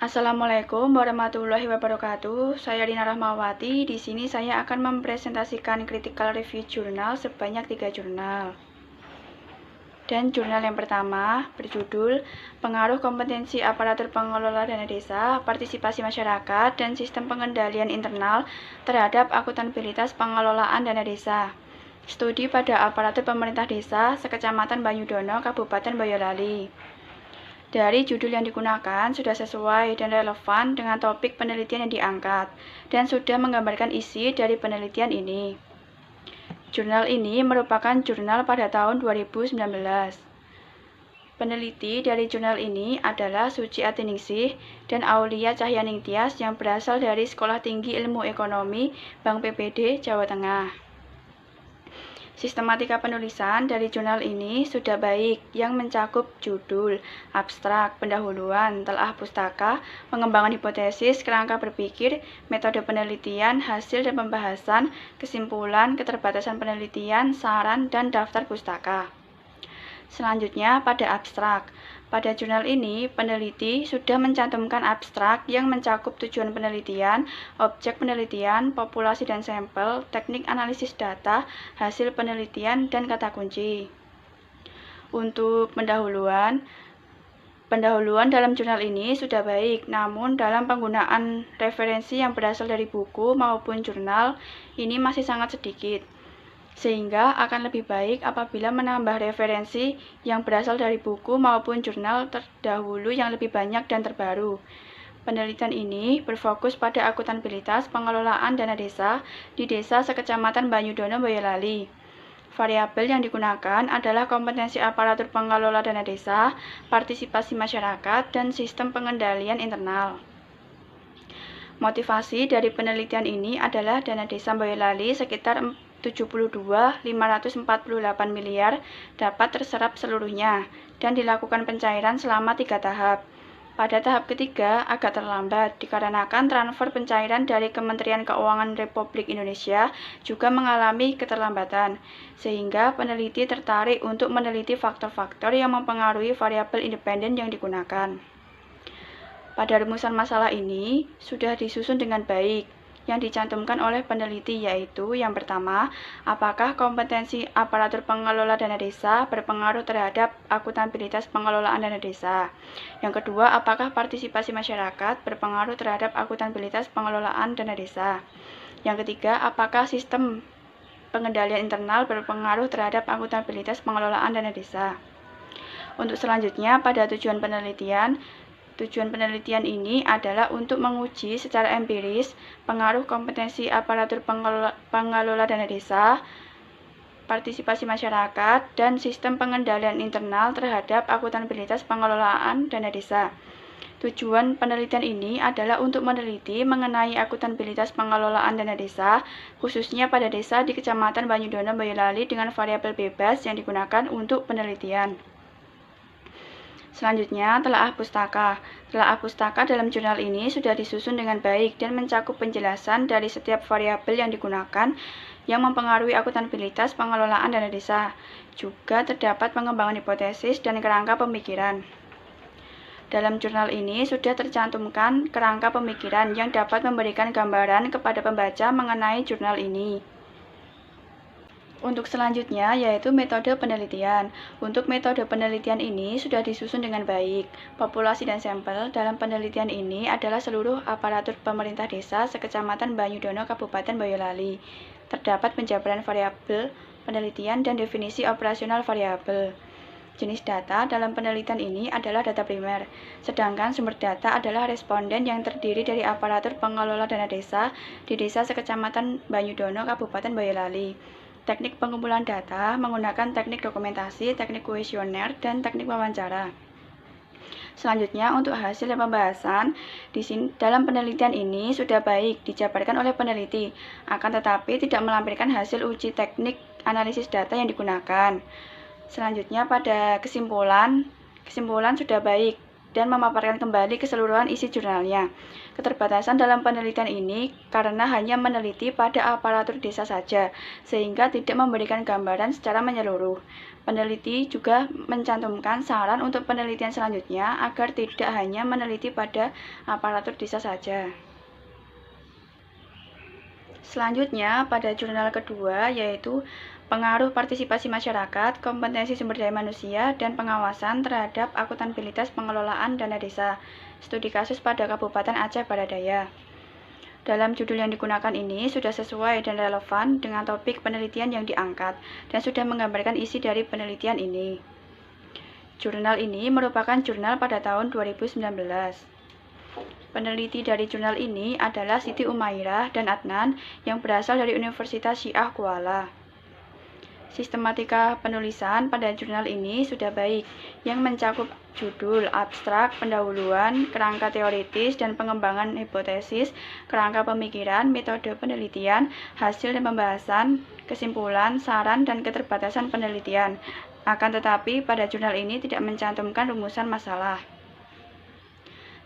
Assalamualaikum warahmatullahi wabarakatuh. Saya Rina Rahmawati. Di sini saya akan mempresentasikan critical review jurnal sebanyak 3 jurnal. Dan jurnal yang pertama berjudul Pengaruh Kompetensi Aparatur Pengelola Dana Desa, Partisipasi Masyarakat, dan Sistem Pengendalian Internal terhadap Akuntabilitas Pengelolaan Dana Desa. Studi pada aparatur pemerintah desa sekecamatan Banyudono, Kabupaten Boyolali. Dari judul yang digunakan sudah sesuai dan relevan dengan topik penelitian yang diangkat dan sudah menggambarkan isi dari penelitian ini. Jurnal ini merupakan jurnal pada tahun 2019. Peneliti dari jurnal ini adalah Suci Atiningsih dan Aulia Cahyaning Tias yang berasal dari Sekolah Tinggi Ilmu Ekonomi Bank PBD Jawa Tengah. Sistematika penulisan dari jurnal ini sudah baik, yang mencakup judul, abstrak, pendahuluan, telaah pustaka, pengembangan hipotesis, kerangka berpikir, metode penelitian, hasil dan pembahasan, kesimpulan, keterbatasan penelitian, saran, dan daftar pustaka. Selanjutnya pada abstrak. Pada jurnal ini, peneliti sudah mencantumkan abstrak yang mencakup tujuan penelitian, objek penelitian, populasi dan sampel, teknik analisis data, hasil penelitian, dan kata kunci. Untuk pendahuluan dalam jurnal ini sudah baik, namun dalam penggunaan referensi yang berasal dari buku maupun jurnal ini masih sangat sedikit. Sehingga akan lebih baik apabila menambah referensi yang berasal dari buku maupun jurnal terdahulu yang lebih banyak dan terbaru. Penelitian ini berfokus pada akuntabilitas pengelolaan dana desa di desa sekecamatan Banyudono, Boyolali. Variabel yang digunakan adalah kompetensi aparatur pengelola dana desa, partisipasi masyarakat, dan sistem pengendalian internal. Motivasi dari penelitian ini adalah dana desa Boyolali sekitar 72.548 miliar dapat terserap seluruhnya dan dilakukan pencairan selama 3 tahap. Pada tahap ketiga agak terlambat dikarenakan transfer pencairan dari Kementerian Keuangan Republik Indonesia juga mengalami keterlambatan, sehingga peneliti tertarik untuk meneliti faktor-faktor yang mempengaruhi variabel independen yang digunakan. Pada rumusan masalah ini sudah disusun dengan baik yang dicantumkan oleh peneliti, yaitu yang pertama, apakah kompetensi aparatur pengelola dana desa berpengaruh terhadap akuntabilitas pengelolaan dana desa. Yang kedua, apakah partisipasi masyarakat berpengaruh terhadap akuntabilitas pengelolaan dana desa. Yang ketiga, apakah sistem pengendalian internal berpengaruh terhadap akuntabilitas pengelolaan dana desa. Untuk selanjutnya, pada tujuan penelitian ini adalah untuk menguji secara empiris pengaruh kompetensi aparatur pengelola dana desa, partisipasi masyarakat, dan sistem pengendalian internal terhadap akuntabilitas pengelolaan dana desa. Tujuan penelitian ini adalah untuk meneliti mengenai akuntabilitas pengelolaan dana desa, khususnya pada desa di Kecamatan Banyudono, Boyolali dengan variabel bebas yang digunakan untuk penelitian. Selanjutnya, telaah pustaka. Telaah pustaka dalam jurnal ini sudah disusun dengan baik dan mencakup penjelasan dari setiap variabel yang digunakan yang mempengaruhi akuntabilitas pengelolaan dana desa. Juga terdapat pengembangan hipotesis dan kerangka pemikiran. Dalam jurnal ini sudah tercantumkan kerangka pemikiran yang dapat memberikan gambaran kepada pembaca mengenai jurnal ini. Untuk selanjutnya yaitu metode penelitian. Untuk metode penelitian ini sudah disusun dengan baik. Populasi dan sampel dalam penelitian ini adalah seluruh aparatur pemerintah desa sekecamatan Banyudono, Kabupaten Boyolali. Terdapat penjabaran variabel penelitian dan definisi operasional variabel. Jenis data dalam penelitian ini adalah data primer, sedangkan sumber data adalah responden yang terdiri dari aparatur pengelola dana desa di desa sekecamatan Banyudono, Kabupaten Boyolali. Teknik pengumpulan data menggunakan teknik dokumentasi, teknik kuesioner, dan teknik wawancara. Selanjutnya, untuk hasil dan pembahasan, dalam penelitian ini sudah baik dijabarkan oleh peneliti, akan tetapi tidak melampirkan hasil uji teknik analisis data yang digunakan. Selanjutnya, pada kesimpulan sudah baik dan memaparkan kembali keseluruhan isi jurnalnya. Keterbatasan dalam penelitian ini karena hanya meneliti pada aparatur desa saja, sehingga tidak memberikan gambaran secara menyeluruh. Peneliti juga mencantumkan saran untuk penelitian selanjutnya agar tidak hanya meneliti pada aparatur desa saja. Selanjutnya, pada jurnal kedua, yaitu pengaruh partisipasi masyarakat, kompetensi sumber daya manusia, dan pengawasan terhadap akuntabilitas pengelolaan dana desa, studi kasus pada Kabupaten Aceh Baradaya. Dalam judul yang digunakan ini sudah sesuai dan relevan dengan topik penelitian yang diangkat, dan sudah menggambarkan isi dari penelitian ini. Jurnal ini merupakan jurnal pada tahun 2019. Peneliti dari jurnal ini adalah Siti Umairah dan Adnan yang berasal dari Universitas Syiah Kuala. Sistematika penulisan pada jurnal ini sudah baik, yang mencakup judul, abstrak, pendahuluan, kerangka teoritis dan pengembangan hipotesis, kerangka pemikiran, metode penelitian, hasil dan pembahasan, kesimpulan, saran, dan keterbatasan penelitian. Akan tetapi, pada jurnal ini tidak mencantumkan rumusan masalah.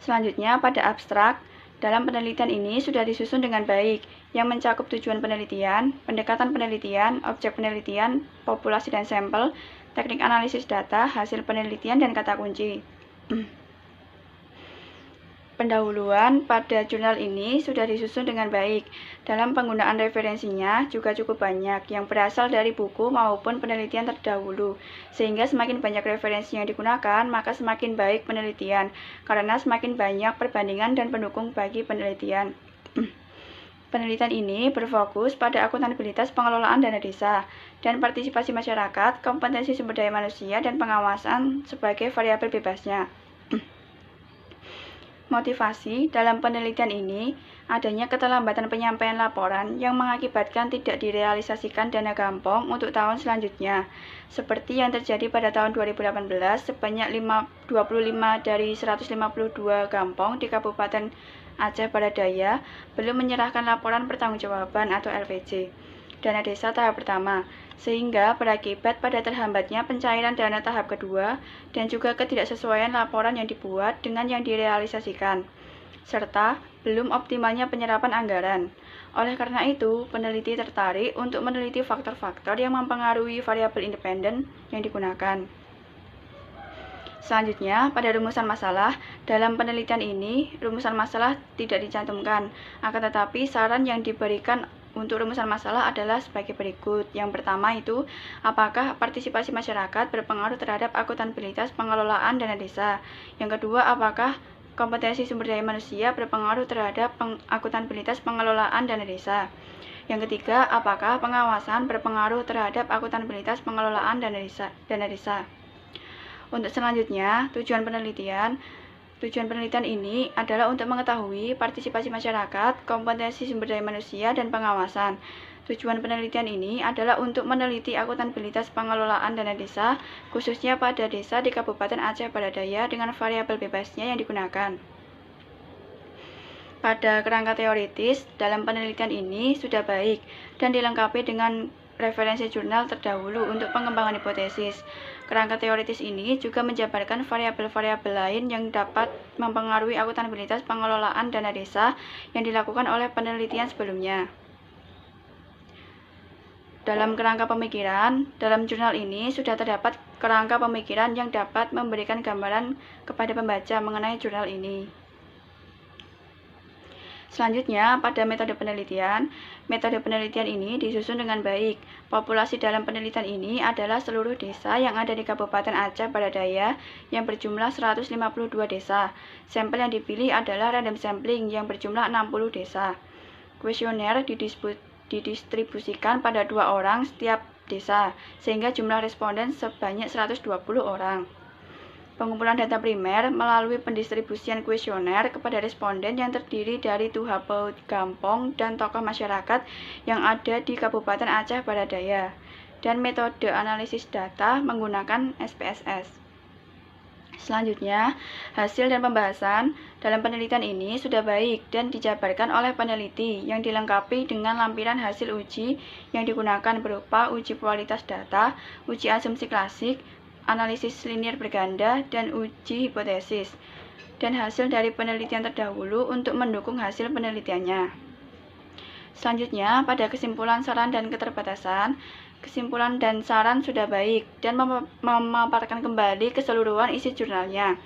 Selanjutnya, pada abstrak, dalam penelitian ini sudah disusun dengan baik, yang mencakup tujuan penelitian, pendekatan penelitian, objek penelitian, populasi dan sampel, teknik analisis data, hasil penelitian, dan kata kunci. Pendahuluan pada jurnal ini sudah disusun dengan baik. Dalam penggunaan referensinya juga cukup banyak, yang berasal dari buku maupun penelitian terdahulu. Sehingga semakin banyak referensi yang digunakan, maka semakin baik penelitian, karena semakin banyak perbandingan dan pendukung bagi penelitian. Penelitian ini berfokus pada akuntabilitas pengelolaan dana desa, dan partisipasi masyarakat, kompetensi sumber daya manusia, dan pengawasan sebagai variabel bebasnya. Motivasi dalam penelitian ini adanya keterlambatan penyampaian laporan yang mengakibatkan tidak direalisasikan dana gampong untuk tahun selanjutnya, seperti yang terjadi pada tahun 2018 sebanyak 25 dari 152 gampong di Kabupaten Aceh Baradaya belum menyerahkan laporan pertanggungjawaban atau LPJ dana desa tahap pertama, sehingga berakibat pada terhambatnya pencairan dana tahap kedua dan juga ketidaksesuaian laporan yang dibuat dengan yang direalisasikan, serta belum optimalnya penyerapan anggaran. Oleh karena itu, peneliti tertarik untuk meneliti faktor-faktor yang mempengaruhi variabel independen yang digunakan. Selanjutnya, pada rumusan masalah, dalam penelitian ini, rumusan masalah tidak dicantumkan, akan tetapi saran yang diberikan untuk rumusan masalah adalah sebagai berikut. Yang pertama itu, apakah partisipasi masyarakat berpengaruh terhadap akuntabilitas pengelolaan dana desa? Yang kedua, apakah kompetensi sumber daya manusia berpengaruh terhadap akuntabilitas pengelolaan dana desa? Yang ketiga, apakah pengawasan berpengaruh terhadap akuntabilitas pengelolaan dana desa? Untuk selanjutnya, tujuan penelitian ini adalah untuk mengetahui partisipasi masyarakat, kompetensi sumber daya manusia, dan pengawasan. Tujuan penelitian ini adalah untuk meneliti akuntabilitas pengelolaan dana desa, khususnya pada desa di Kabupaten Aceh Baradaya dengan variabel bebasnya yang digunakan. Pada kerangka teoritis, dalam penelitian ini sudah baik dan dilengkapi dengan referensi jurnal terdahulu untuk pengembangan hipotesis. Kerangka teoritis ini juga menjabarkan variabel-variabel lain yang dapat mempengaruhi akuntabilitas pengelolaan dana desa yang dilakukan oleh penelitian sebelumnya. Dalam kerangka pemikiran, dalam jurnal ini sudah terdapat kerangka pemikiran yang dapat memberikan gambaran kepada pembaca mengenai jurnal ini. Selanjutnya, pada metode penelitian ini disusun dengan baik. Populasi dalam penelitian ini adalah seluruh desa yang ada di Kabupaten Aceh Baradaya yang berjumlah 152 desa. Sampel yang dipilih adalah random sampling yang berjumlah 60 desa. Kuesioner didistribusikan pada 2 orang setiap desa, sehingga jumlah responden sebanyak 120 orang. Pengumpulan data primer melalui pendistribusian kuesioner kepada responden yang terdiri dari tuhape gampong dan tokoh masyarakat yang ada di Kabupaten Aceh Baradaya, dan metode analisis data menggunakan SPSS. Selanjutnya, hasil dan pembahasan dalam penelitian ini sudah baik dan dijabarkan oleh peneliti yang dilengkapi dengan lampiran hasil uji yang digunakan berupa uji kualitas data, uji asumsi klasik, analisis linier berganda, dan uji hipotesis. dan hasil dari penelitian terdahulu untuk mendukung hasil penelitiannya. Selanjutnya, pada kesimpulan, saran, dan keterbatasan, kesimpulan dan saran sudah baik dan memaparkan kembali keseluruhan isi jurnalnya.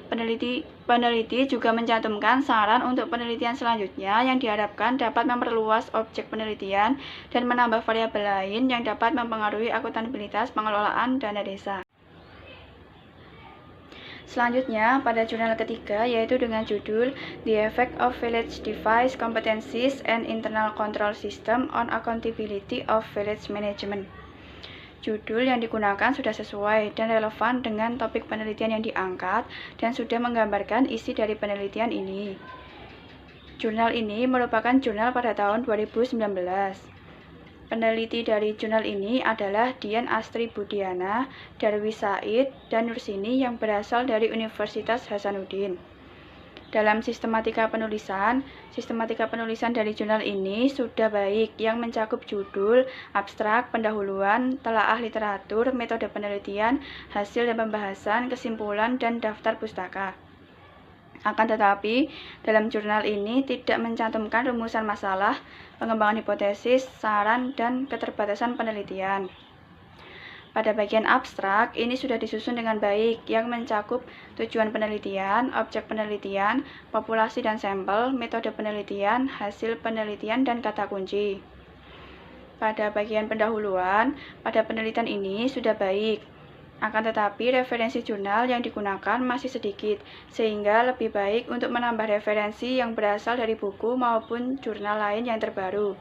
Peneliti juga mencantumkan saran untuk penelitian selanjutnya yang diharapkan dapat memperluas objek penelitian dan menambah variabel lain yang dapat mempengaruhi akuntabilitas pengelolaan dana desa. Selanjutnya, pada jurnal ketiga, yaitu dengan judul The Effect of Village Device Competencies and Internal Control System on Accountability of Village Management. Judul yang digunakan sudah sesuai dan relevan dengan topik penelitian yang diangkat dan sudah menggambarkan isi dari penelitian ini. Jurnal ini merupakan jurnal pada tahun 2019. Peneliti dari jurnal ini adalah Dian Astri Budiana, Darwis Said, dan Nursini yang berasal dari Universitas Hasanuddin. Dalam sistematika penulisan dari jurnal ini sudah baik yang mencakup judul, abstrak, pendahuluan, telaah literatur, metode penelitian, hasil dan pembahasan, kesimpulan, dan daftar pustaka. Akan tetapi, dalam jurnal ini tidak mencantumkan rumusan masalah, pengembangan hipotesis, saran, dan keterbatasan penelitian. Pada bagian abstrak, ini sudah disusun dengan baik yang mencakup tujuan penelitian, objek penelitian, populasi dan sampel, metode penelitian, hasil penelitian, dan kata kunci. Pada bagian pendahuluan, pada penelitian ini sudah baik. Akan tetapi, referensi jurnal yang digunakan masih sedikit, sehingga lebih baik untuk menambah referensi yang berasal dari buku maupun jurnal lain yang terbaru.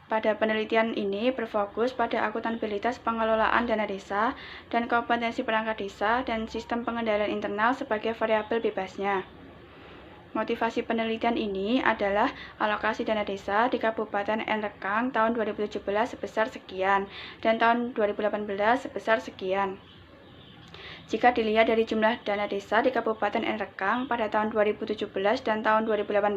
Pada penelitian ini berfokus pada akuntabilitas pengelolaan dana desa dan kompetensi perangkat desa dan sistem pengendalian internal sebagai variabel bebasnya. Motivasi penelitian ini adalah alokasi dana desa di Kabupaten Nrekang tahun 2017 sebesar sekian dan tahun 2018 sebesar sekian. Jika dilihat dari jumlah dana desa di Kabupaten Nrekang pada tahun 2017 dan tahun 2018,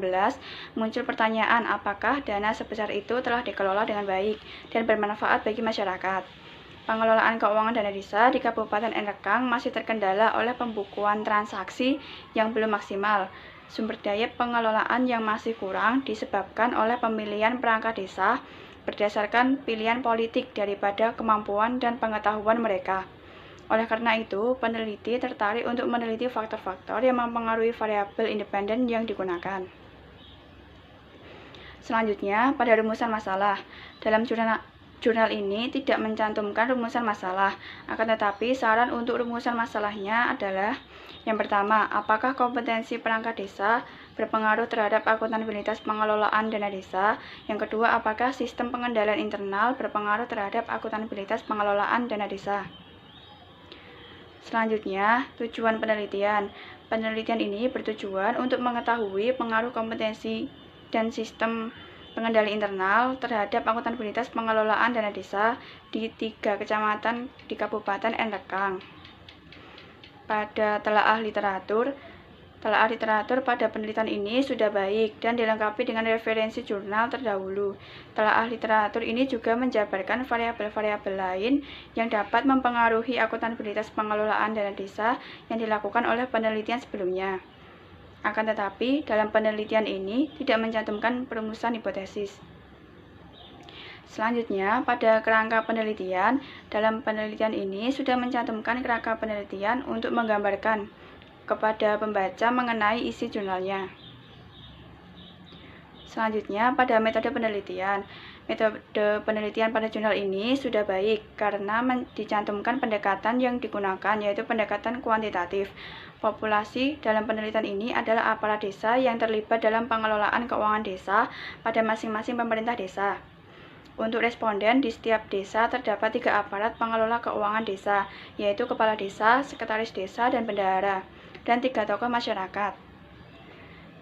muncul pertanyaan apakah dana sebesar itu telah dikelola dengan baik dan bermanfaat bagi masyarakat. Pengelolaan keuangan dana desa di Kabupaten Nrekang masih terkendala oleh pembukuan transaksi yang belum maksimal. Sumber daya pengelolaan yang masih kurang disebabkan oleh pemilihan perangkat desa berdasarkan pilihan politik daripada kemampuan dan pengetahuan mereka. Oleh karena itu, peneliti tertarik untuk meneliti faktor-faktor yang mempengaruhi variabel independen yang digunakan. Selanjutnya, pada rumusan masalah. Dalam jurnal ini tidak mencantumkan rumusan masalah, akan tetapi saran untuk rumusan masalahnya adalah: yang pertama, apakah kompetensi perangkat desa berpengaruh terhadap akuntabilitas pengelolaan dana desa? Yang kedua, apakah sistem pengendalian internal berpengaruh terhadap akuntabilitas pengelolaan dana desa? Selanjutnya, tujuan penelitian. Penelitian ini bertujuan untuk mengetahui pengaruh kompetensi dan sistem pengendali internal terhadap akuntabilitas pengelolaan dana desa di 3 kecamatan di Kabupaten Nrekang. Pada telaah literatur pada penelitian ini sudah baik dan dilengkapi dengan referensi jurnal terdahulu. Telaah literatur ini juga menjabarkan variabel-variabel lain yang dapat mempengaruhi akuntabilitas pengelolaan dana desa yang dilakukan oleh penelitian sebelumnya. Akan tetapi, dalam penelitian ini tidak mencantumkan perumusan hipotesis. Selanjutnya, pada kerangka penelitian, dalam penelitian ini sudah mencantumkan kerangka penelitian untuk menggambarkan kepada pembaca mengenai isi jurnalnya. Selanjutnya, pada metode penelitian. Metode penelitian pada jurnal ini sudah baik karena dicantumkan pendekatan yang digunakan, yaitu pendekatan kuantitatif. Populasi dalam penelitian ini adalah aparat desa yang terlibat dalam pengelolaan keuangan desa pada masing-masing pemerintah desa. Untuk responden, di setiap desa terdapat 3 aparat pengelola keuangan desa, yaitu kepala desa, sekretaris desa, dan bendahara, dan 3 tokoh masyarakat.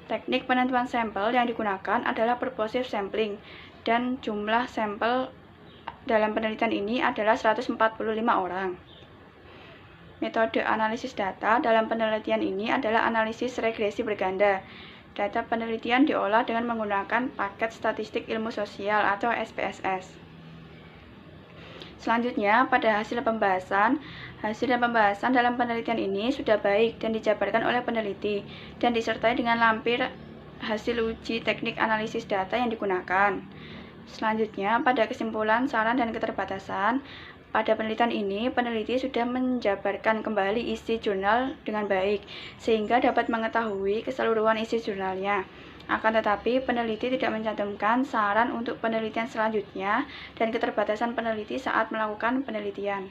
Teknik penentuan sampel yang digunakan adalah purposive sampling, dan jumlah sampel dalam penelitian ini adalah 145 orang. Metode analisis data dalam penelitian ini adalah analisis regresi berganda. Data penelitian diolah dengan menggunakan paket statistik ilmu sosial atau SPSS. Selanjutnya, pada hasil dan pembahasan dalam penelitian ini sudah baik dan dijabarkan oleh peneliti dan disertai dengan lampir hasil uji teknik analisis data yang digunakan. Selanjutnya, pada kesimpulan, saran, dan keterbatasan, pada penelitian ini, peneliti sudah menjabarkan kembali isi jurnal dengan baik, sehingga dapat mengetahui keseluruhan isi jurnalnya. Akan tetapi, peneliti tidak mencantumkan saran untuk penelitian selanjutnya dan keterbatasan peneliti saat melakukan penelitian.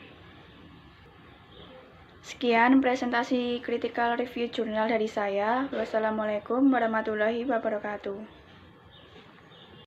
Sekian presentasi critical review jurnal dari saya. Wassalamualaikum warahmatullahi wabarakatuh.